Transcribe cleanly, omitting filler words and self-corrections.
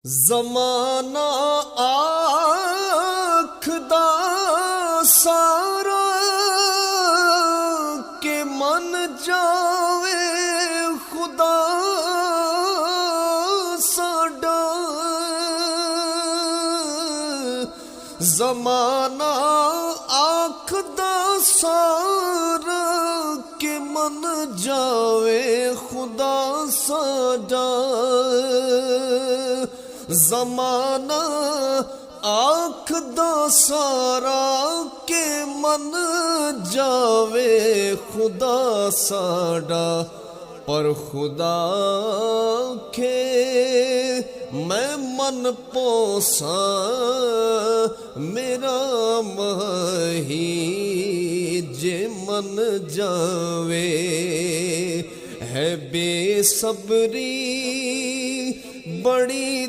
زمانہ آکھدا سارا کہ من جاوے خدا ساڈا، زمانہ آکھدا سارا کہ من جاوے خدا ساڈا، زمانہ آکھدا سارا کہ من جاوے خدا ساڈا، پر خدا کہ میں من پوساں میرا مہی جے من جاوے، ہے بے صبری بڑی